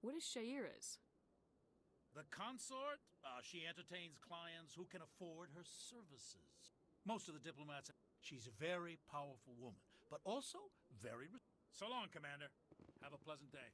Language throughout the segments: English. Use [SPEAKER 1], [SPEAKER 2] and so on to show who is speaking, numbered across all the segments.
[SPEAKER 1] What is Shaira's?
[SPEAKER 2] The consort? She entertains clients who can afford her services. Most of the diplomats... She's a very powerful woman, but also very... So long, Commander. Have a pleasant day.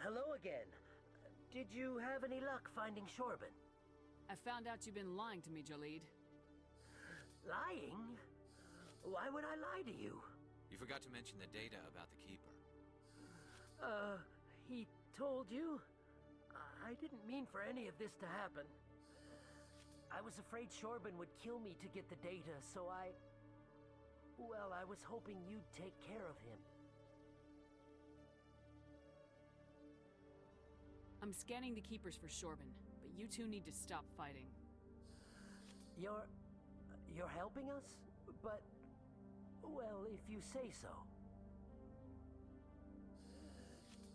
[SPEAKER 3] Hello again. Did you have any luck finding Shorban?
[SPEAKER 1] I found out you've been lying to me, Jalid.
[SPEAKER 3] Lying? Why would I lie to you?
[SPEAKER 4] You forgot to mention the data about the Keeper.
[SPEAKER 3] He told you? I didn't mean for any of this to happen. I was afraid Shorban would kill me to get the data, so well, I was hoping you'd take care of him.
[SPEAKER 1] I'm scanning the Keepers for Shorban, but you two need to stop fighting.
[SPEAKER 3] You're helping us? But, well, if you say so.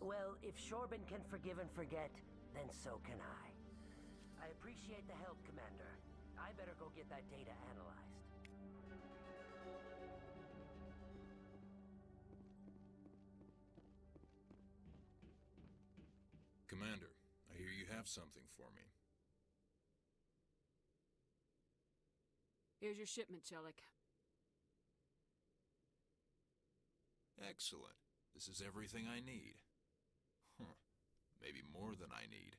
[SPEAKER 3] Well, if Shorban can forgive and forget, then so can I. I appreciate the help, Commander. I better go get that data analyzed.
[SPEAKER 5] Commander, I hear you have something for me.
[SPEAKER 1] Here's your shipment, Chelik.
[SPEAKER 5] Excellent. This is everything I need. Huh. Maybe more than I need.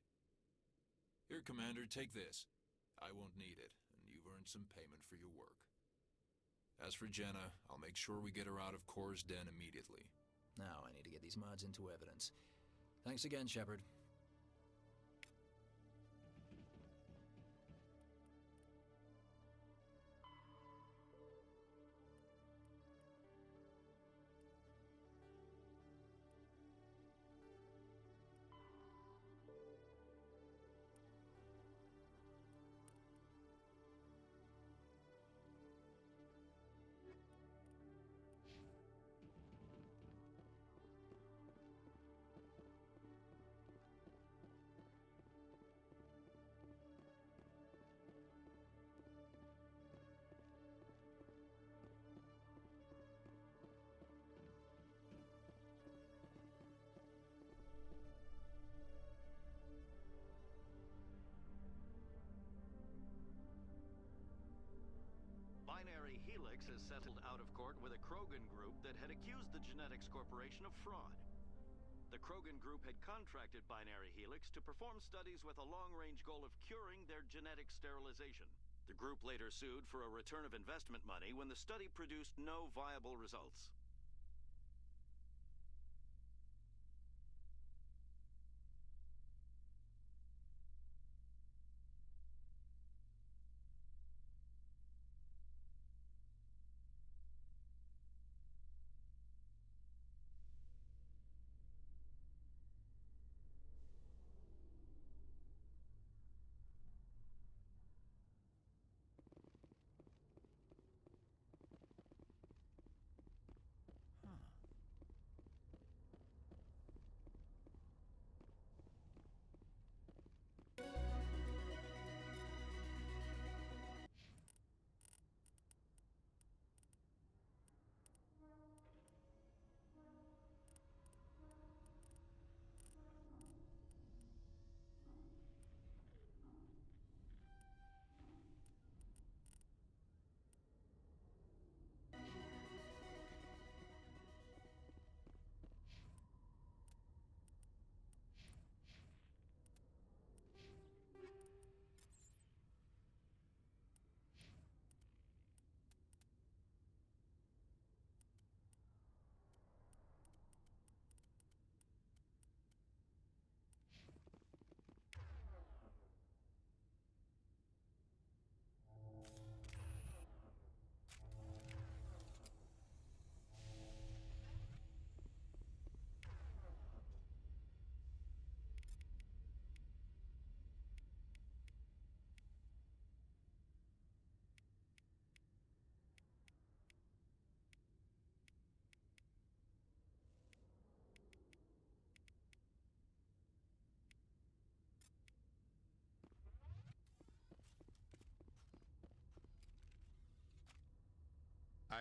[SPEAKER 5] Here, Commander, take this. I won't need it, and you've earned some payment for your work. As for Jenna, I'll make sure we get her out of Kor's den immediately.
[SPEAKER 6] Now I need to get these mods into evidence. Thanks again, Shepard.
[SPEAKER 7] Binary Helix has settled out of court with a Krogan group that had accused the Genetics Corporation of fraud. The Krogan group had contracted Binary Helix to perform studies with a long-range goal of curing their genetic sterilization. The group later sued for a return of investment money when the study produced no viable results.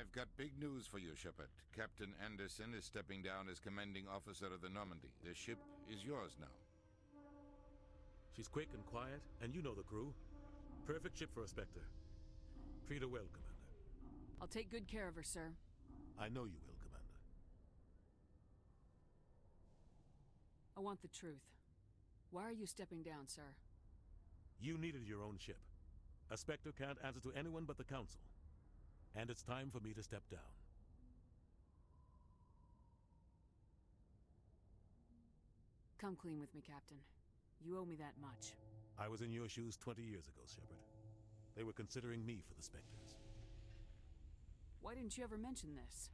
[SPEAKER 8] I've got big news for you, Shepard. Captain Anderson is stepping down as commanding officer of the Normandy. The ship is yours now.
[SPEAKER 9] She's quick and quiet, and you know the crew. Perfect ship for a Spectre. Treat her well, Commander.
[SPEAKER 1] I'll take good care of her, sir.
[SPEAKER 9] I know you will, Commander.
[SPEAKER 1] I want the truth. Why are you stepping down, sir?
[SPEAKER 9] You needed your own ship. A Spectre can't answer to anyone but the Council. And it's time for me to step down.
[SPEAKER 1] Come clean with me, Captain. You owe me that much.
[SPEAKER 9] I was in your shoes 20 years ago, Shepard. They were considering me for the Spectres.
[SPEAKER 1] Why didn't you ever mention this?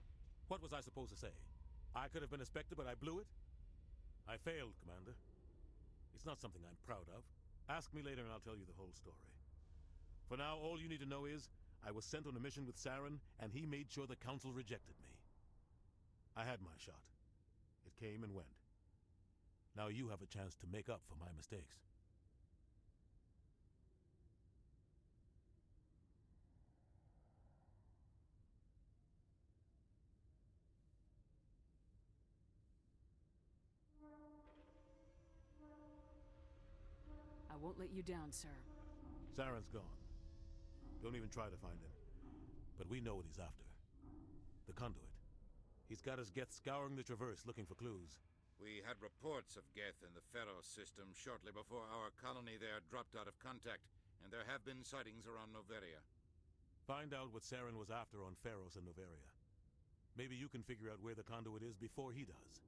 [SPEAKER 9] What was I supposed to say? I could have been a Spectre, but I blew it? I failed, Commander. It's not something I'm proud of. Ask me later and I'll tell you the whole story. For now, all you need to know is, I was sent on a mission with Saren, and he made sure the Council rejected me. I had my shot. It came and went. Now you have a chance to make up for my mistakes.
[SPEAKER 1] I won't let you down, sir.
[SPEAKER 9] Saren's gone. Don't even try to find him. But we know what he's after. The conduit. He's got his Geth scouring the Traverse looking for clues.
[SPEAKER 8] We had reports of Geth in the Pharaoh system shortly before our colony there dropped out of contact, and there have been sightings around Noveria.
[SPEAKER 9] Find out what Saren was after on Pharos and Noveria. Maybe you can figure out where the conduit is before he does.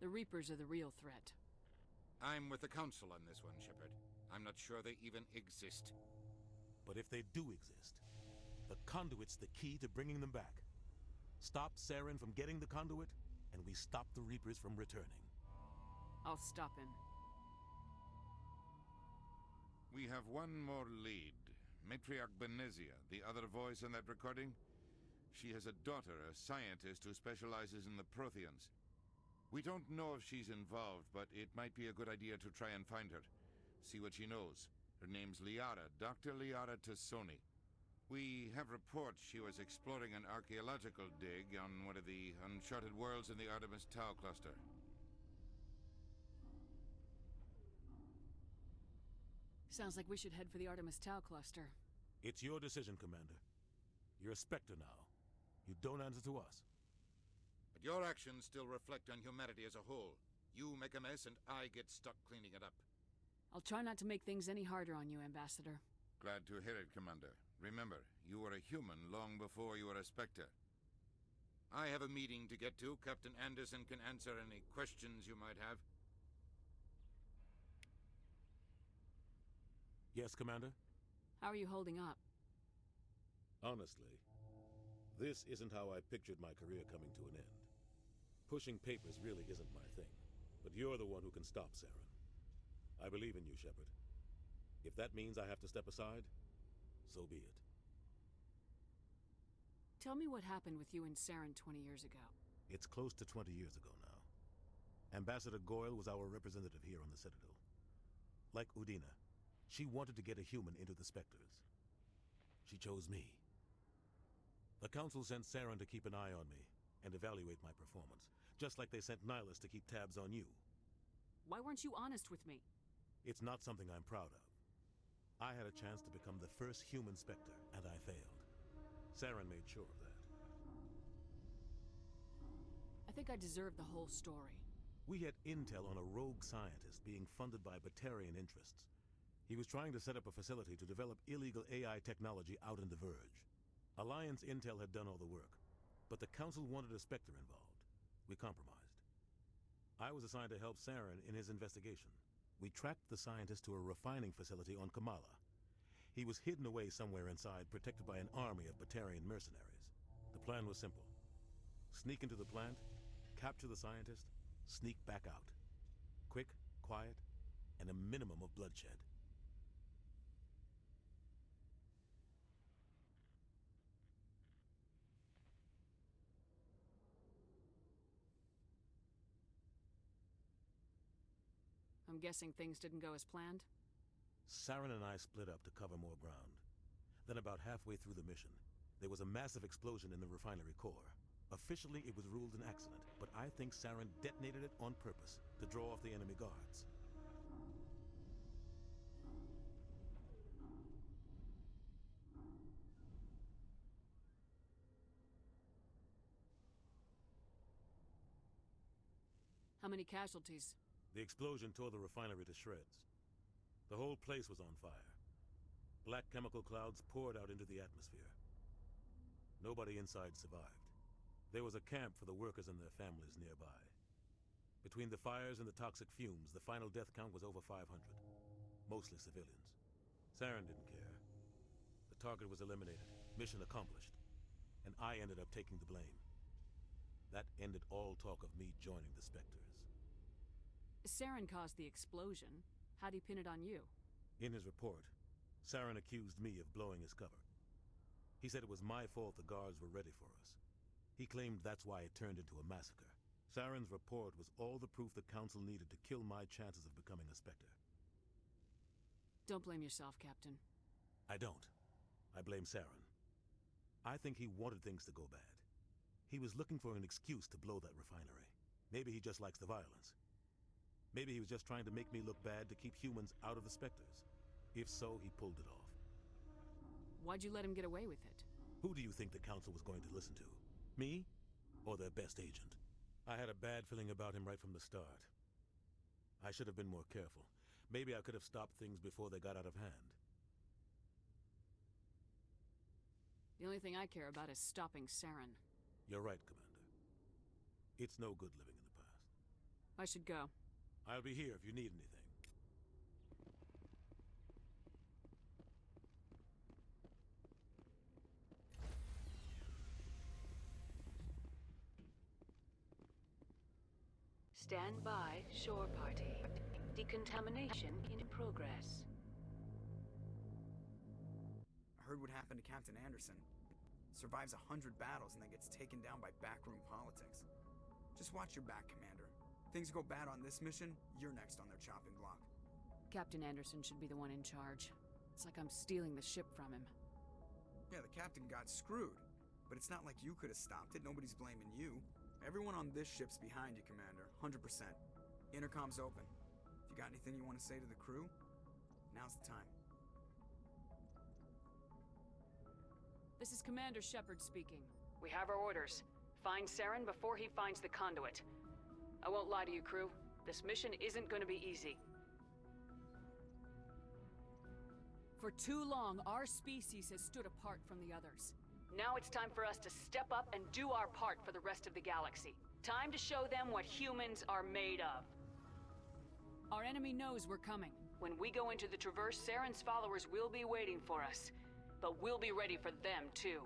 [SPEAKER 1] The Reapers are the real threat.
[SPEAKER 8] I'm with the Council on this one, Shepard. I'm not sure they even exist.
[SPEAKER 9] But if they do exist, the conduit's the key to bringing them back. Stop Saren from getting the conduit, and we stop the Reapers from returning.
[SPEAKER 1] I'll stop him.
[SPEAKER 8] We have one more lead. Matriarch Benezia, the other voice in that recording. She has a daughter, a scientist who specializes in the Protheans. We don't know if she's involved, but it might be a good idea to try and find her. See what she knows. Her name's Liara, Dr. Liara Tassoni. We have reports she was exploring an archaeological dig on one of the uncharted worlds in the Artemis Tau cluster.
[SPEAKER 1] Sounds like we should head for the Artemis Tau cluster.
[SPEAKER 9] It's your decision, Commander. You're a Spectre now. You don't answer to us.
[SPEAKER 8] But your actions still reflect on humanity as a whole. You make a mess and I get stuck cleaning it up.
[SPEAKER 1] I'll try not to make things any harder on you, Ambassador.
[SPEAKER 8] Glad to hear it, Commander. Remember, you were a human long before you were a Spectre. I have a meeting to get to. Captain Anderson can answer any questions you might have.
[SPEAKER 9] Yes, Commander?
[SPEAKER 1] How are you holding up?
[SPEAKER 9] Honestly, this isn't how I pictured my career coming to an end. Pushing papers really isn't my thing, but you're the one who can stop Saren. I believe in you, Shepard. If that means I have to step aside, so be it.
[SPEAKER 1] Tell me what happened with you and Saren 20 years ago.
[SPEAKER 9] It's close to 20 years ago now. Ambassador Goyle was our representative here on the Citadel. Like Udina, she wanted to get a human into the Spectres. She chose me. The Council sent Saren to keep an eye on me and evaluate my performance, just like they sent Nihilus to keep tabs on you.
[SPEAKER 1] Why weren't you honest with me?
[SPEAKER 9] It's not something I'm proud of. I had a chance to become the first human Spectre, and I failed. Saren made sure of that.
[SPEAKER 1] I think I deserve the whole story.
[SPEAKER 9] We had intel on a rogue scientist being funded by Batarian interests. He was trying to set up a facility to develop illegal AI technology out in the Verge. Alliance intel had done all the work, but the Council wanted a Spectre involved. We compromised. I was assigned to help Saren in his investigation. We tracked the scientist to a refining facility on Kamala. He was hidden away somewhere inside, protected by an army of Batarian mercenaries. The plan was simple. Sneak into the plant, capture the scientist, sneak back out. Quick, quiet, and a minimum of bloodshed.
[SPEAKER 1] I'm guessing things didn't go as planned?
[SPEAKER 9] Saren and I split up to cover more ground. Then about halfway through the mission, there was a massive explosion in the refinery core. Officially, it was ruled an accident, but I think Saren detonated it on purpose to draw off the enemy guards.
[SPEAKER 1] How many casualties?
[SPEAKER 9] The explosion tore the refinery to shreds. The whole place was on fire. Black chemical clouds poured out into the atmosphere. Nobody inside survived. There was a camp for the workers and their families nearby. Between the fires and the toxic fumes, the final death count was over 500. Mostly civilians. Saren didn't care. The target was eliminated, mission accomplished, and I ended up taking the blame. That ended all talk of me joining the Spectres.
[SPEAKER 1] Saren caused the explosion. How'd he pin it on you?
[SPEAKER 9] In his report, Saren accused me of blowing his cover. He said it was my fault the guards were ready for us. He claimed that's why it turned into a massacre. Saren's report was all the proof the Council needed to kill my chances of becoming a Spectre.
[SPEAKER 1] Don't blame yourself, Captain.
[SPEAKER 9] I don't. I blame Saren. I think he wanted things to go bad. He was looking for an excuse to blow that refinery. Maybe he just likes the violence. Maybe he was just trying to make me look bad to keep humans out of the Spectres. If so, he pulled it off.
[SPEAKER 1] Why'd you let him get away with it?
[SPEAKER 9] Who do you think the Council was going to listen to? Me? Or their best agent? I had a bad feeling about him right from the start. I should have been more careful. Maybe I could have stopped things before they got out of hand.
[SPEAKER 1] The only thing I care about is stopping Saren.
[SPEAKER 9] You're right, Commander. It's no good living in the past.
[SPEAKER 1] I should go.
[SPEAKER 9] I'll be here if you need anything.
[SPEAKER 10] Stand by, shore party. Decontamination in progress.
[SPEAKER 11] I heard what happened to Captain Anderson. Survives 100 battles and then gets taken down by backroom politics. Just watch your back, Commander. Things go bad on this mission, you're next on their chopping block.
[SPEAKER 1] Captain Anderson should be the one in charge. It's like I'm stealing the ship from him.
[SPEAKER 11] Yeah, the captain got screwed. But it's not like you could have stopped it. Nobody's blaming you. Everyone on this ship's behind you, Commander. 100%. Intercom's open. If you got anything you want to say to the crew, now's the time.
[SPEAKER 1] This is Commander Shepard speaking.
[SPEAKER 10] We have our orders. Find Saren before he finds the conduit. I won't lie to you, crew. This mission isn't going to be easy.
[SPEAKER 1] For too long, our species has stood apart from the others.
[SPEAKER 10] Now it's time for us to step up and do our part for the rest of the galaxy. Time to show them what humans are made of.
[SPEAKER 1] Our enemy knows we're coming.
[SPEAKER 10] When we go into the Traverse, Saren's followers will be waiting for us. But we'll be ready for them, too.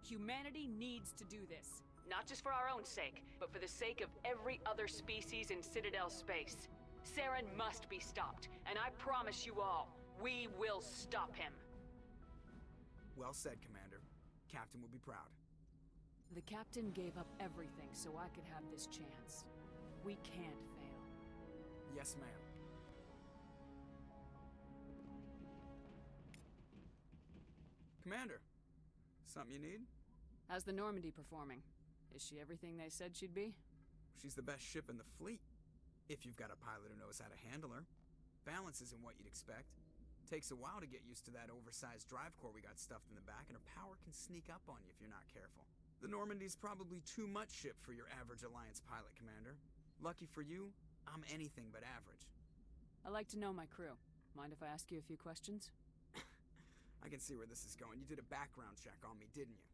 [SPEAKER 1] Humanity needs to do this.
[SPEAKER 10] Not just for our own sake, but for the sake of every other species in Citadel space. Saren must be stopped, and I promise you all, we will stop him.
[SPEAKER 11] Well said, Commander. Captain will be proud.
[SPEAKER 1] The Captain gave up everything so I could have this chance. We can't fail.
[SPEAKER 11] Yes, ma'am. Commander, something you need?
[SPEAKER 1] How's the Normandy performing? Is she everything they said she'd be?
[SPEAKER 11] She's the best ship in the fleet. If you've got a pilot who knows how to handle her. Balance isn't what you'd expect. Takes a while to get used to that oversized drive core we got stuffed in the back, and her power can sneak up on you if you're not careful. The Normandy's probably too much ship for your average Alliance pilot, Commander. Lucky for you, I'm anything but average.
[SPEAKER 1] I like to know my crew. Mind if I ask you a few questions?
[SPEAKER 11] I can see where this is going. You did a background check on me, didn't you?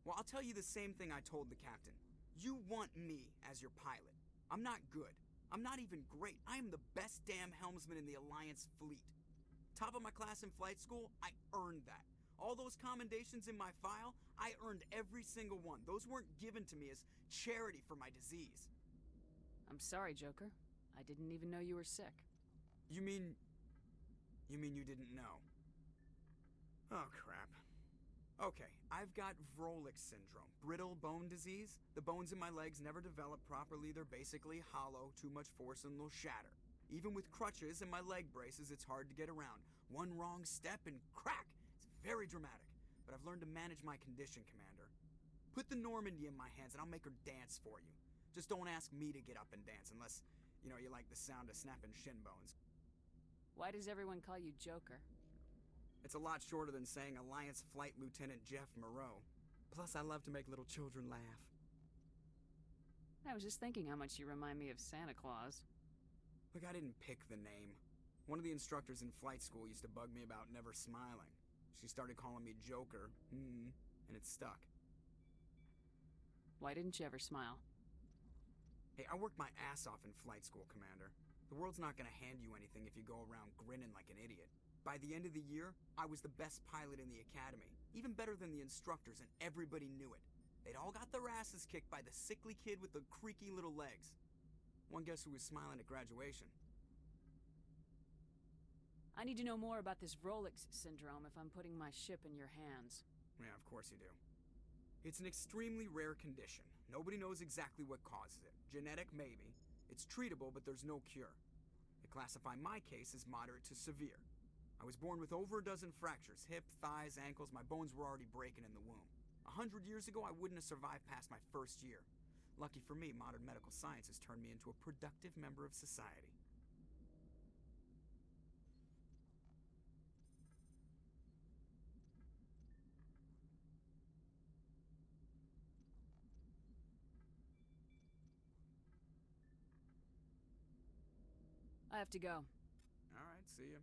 [SPEAKER 11] Well, I'll tell you the same thing I told the captain. You want me as your pilot. I'm not good. I'm not even great. I am the best damn helmsman in the Alliance fleet. Top of my class in flight school, I earned that. All those commendations in my file, I earned every single one. Those weren't given to me as charity for my disease.
[SPEAKER 1] I'm sorry, Joker. I didn't even know you were sick.
[SPEAKER 11] You mean you didn't know? Oh, crap. Okay, I've got Vrolik syndrome, brittle bone disease. The bones in my legs never develop properly. They're basically hollow, too much force and they'll shatter. Even with crutches and my leg braces, it's hard to get around. One wrong step and crack! It's very dramatic, but I've learned to manage my condition, Commander. Put the Normandy in my hands and I'll make her dance for you. Just don't ask me to get up and dance unless, you like the sound of snapping shin bones.
[SPEAKER 1] Why does everyone call you Joker?
[SPEAKER 11] It's a lot shorter than saying Alliance Flight Lieutenant Jeff Moreau. Plus, I love to make little children laugh.
[SPEAKER 1] I was just thinking how much you remind me of Santa Claus.
[SPEAKER 11] Look, I didn't pick the name. One of the instructors in flight school used to bug me about never smiling. She started calling me Joker, and it stuck.
[SPEAKER 1] Why didn't you ever smile?
[SPEAKER 11] Hey, I worked my ass off in flight school, Commander. The world's not gonna hand you anything if you go around grinning like an idiot. By the end of the year, I was the best pilot in the academy, even better than the instructors, and everybody knew it. They'd all got their asses kicked by the sickly kid with the creaky little legs. One guess who was smiling at graduation?
[SPEAKER 1] I need to know more about this Vrolik syndrome if I'm putting my ship in your hands.
[SPEAKER 11] Yeah, of course you do. It's an extremely rare condition. Nobody knows exactly what causes it. Genetic, maybe. It's treatable, but there's no cure. They classify my case as moderate to severe. I was born with over a dozen fractures, hip, thighs, ankles. My bones were already breaking in the womb. 100 years ago, I wouldn't have survived past my first year. Lucky for me, modern medical science has turned me into a productive member of society.
[SPEAKER 1] I have to go.
[SPEAKER 11] All right, see ya.